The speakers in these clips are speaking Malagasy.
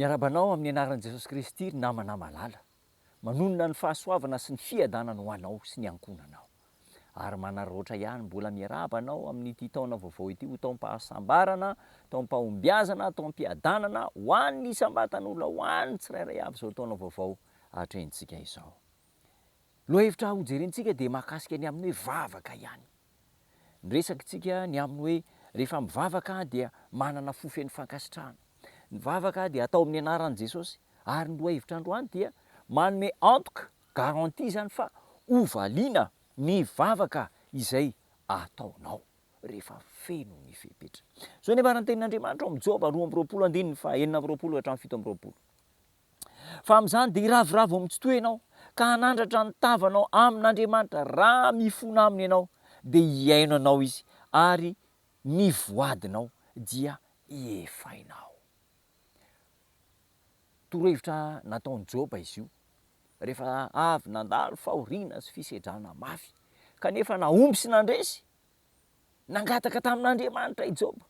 Miarabanao amin'ny anaran'i Jesosy Kristy namana malala, manonona ny fahasoavana sy ny fiadanana ho anao sy ny ankonanao. Ary manararaotra ihany mbola miarabanao amin'ity taona vaovao ity ho taom-pahasambarana, taom-pahombiazana, taom-piadanana ho an'ny sambatan'olona, ho an'ny tsirairay avy izao taona vaovao hatrehintsika izao. Lohahevitra ho jerentsika dia mahakasika ny amin'ny hoe vavaka ihany. Niresakitsika ny amin'ny hoe rehefa mivavaka dia manana fofeny fankasitrahana. Ny vavaka dia atao amin'ny anaran'i Jesosy ary ny lohahevitra androany dia manome antoka garantie zany fa hovaliana ny vavaka izay ataonao rehefa feno ny fepetra. Zao ny amarany tenin'Andriamanitra ao amin'ny Joba 2:9-20 hatramin'ny 7:20. Fa amin'izany dia iravoravo amin'ny tsy toy ianao ka hanandratra ny tavanao amin'Andriamanitra raha mifona aminy ianao dia hiaino anao izy ary ny voadinao dia hiefainao. Torohevitra nataon'i Joba izy io rehefa avy nandalo fahoriana sy fisedrana mafy kanefa naomby sy nandresy, nangataka tamin'Andriamanitra i Joba.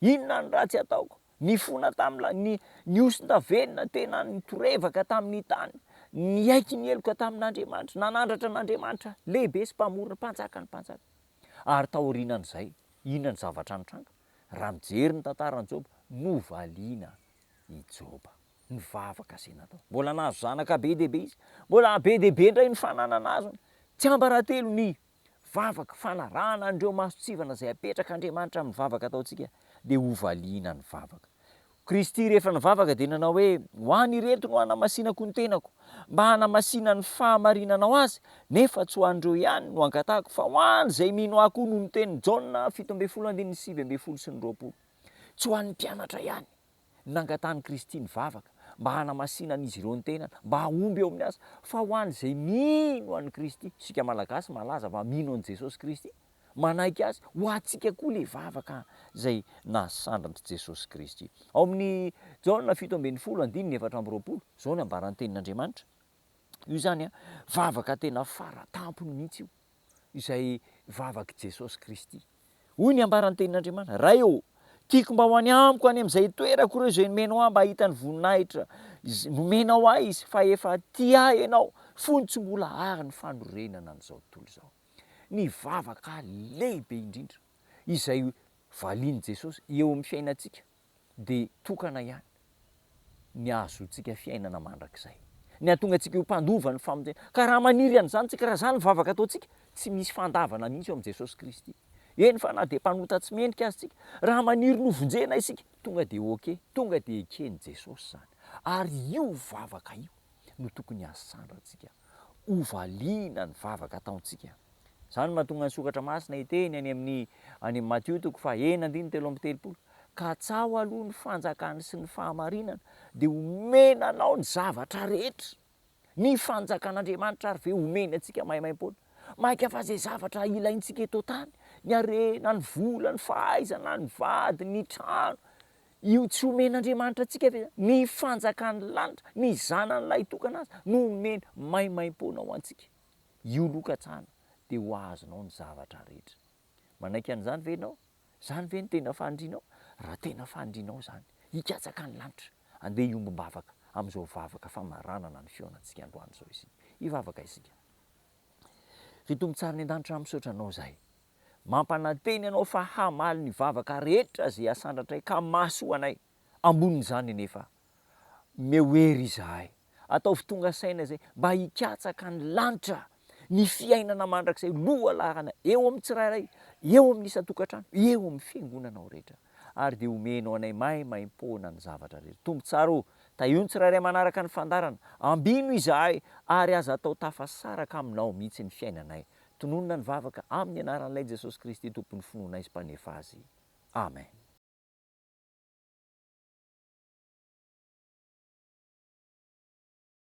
Inona ny ratsy ataoko? Nifona tamin'ny oson-davenina tena nitorevaka tamin'ny tany, niaiky ny heloka tamin'Andriamanitra, nanandratra n'Andriamanitra lehibe sy mpamorona, mpanjaka ny mpanjaka. Ary taorianan'izay, inona ny zavatra nitranga? Raha mijery ny tantaran'i Joba, novaliana i Joba. Ny vavaka izay natao. Mbola nahazo zanaka be dehibe izy, mbola be dehibe indray ny fananana azy. Tsy ambarahatelo ny vavaka, fanarahana an'ireo masotsivana izay apetraka Andriamanitra amin'ny vavaka ataontsika dia hovaliana ny vavaka. Kristy rehefa nivavaka dia nanao hoe ho an'ireto no hanamasinako ny tenako, mba hanamasina ny fahamarinanao azy, nefa tsy ho an'ireo ihany no angatahako fa ho any izay mino ahy koa noho ny tenin'i Jaona 7:19-20 sy ny 20. Tsy ho an'ny mpianatra ihany nangatahany Kristy ny vavaka mba hanamasina an'izy ireo ny tenany, mba hahomby eo amin'ny asa, fa ho any izay mino an'i Kristy. Isika malagasy malaza fa mino an'i Jesosy Kristy, manaiky azy ho antsika koa le vavaka izay nasandran'i Jesosy Kristy. Ao amin'ny Jaona 7:20-20, zao ny ambaran'ny tenin'Andriamanitra. Io zany vavaka tena faratampony mihitsy io, izay vavaky Jesosy Kristy. Hoy ny ambaran'ny tenin'Andriamanitra, ray eo, tiako mba ho any amiko any amin'izay toerako ireo izay nomenao ahy mba hahita ny voninahitra, nomenao ahy izy fa efa tia ianao, fony tsy mbola ary ny fanorenana an'izao tontolo izao. Ny vavaka lehibe indrindra izay valian'i Jesosy eo amin'ny fiainantsika dia tokana ihany ny ahazoantsika fiainana mandrakizay, ny hahatonga antsika ho mpandova ny famonjena. Ka raha maniry an'izany tsika, raha izany vavaka ataontsika, tsy misy fandavana mihitsy eo amin'i Jesosy Kristy. Eny fa na dia mpanota tsy mendrika azy tsika, raha maniry novonjena isika, tonga dia oke, tonga dia eken'i Jesosy zany. Ary io vavaka io no tokony hasandrantsika, hovaliana ny vavaka ataontsika. Zany mahatonga ny sokatra masina hiteny any amin'ny Matthieu 9:1-7, ka tsaho aloha ny fanjakany sy ny fahamarinana dia omenanao ny zavatra rehetra. Ny fanjakan'Andriamanitra ary ve omeny antsika maimaimpona. Maika fa izay zavatra ilaintsika eto tany, ny harena, ny vola, ny fahaizana, ny vady, ny trano, io tsy omen'Andriamanitra antsika ve? Ny fanjakan'ny lanitra, ny zanan'ilay tokana azy no omeny maimaim-poana ho antsika. Io lokatsana dia ho azonao ny zavatra rehetra. Manaiky an'izany ve ianao? Zany ve ny tena fandrianao? Raha tena fandrianao zany, hikatsaka ny lanitra, andeha hiombom-bavaka amin'izao vavaka famaranana ny fiainantsika androany izao izy. Hivavaka isika. Ry tombon-tsary ny an-danitra misaotra anao zahay, mampananteny ianao fa hamaly ny vavaka rehetra izay asandratray ka mahasoa anay. Ambonin'izany nefa mehoery izahay, ataovy tonga saina izay mba hikatsaka ny lanitra, ny fiainana mandrakizay lohalarana eo amin'ny tsirairay, eo amin'ny isan-tokantrano, eo amin'ny fiangonanao rehetra. Ary dia omenao anay maimaim-poana ny zavatra rehetra. Tombo-tsara ô, tahio ny tsirairay manaraka ny fandarana, ambino izahay ary aza atao tafasaraka aminao mihitsy ny fiainanay. Tononona ny vavaka amin'ny anaran'ilay Jesosy Kristy tompon'ny finoana sy mpanefa azy. Amen.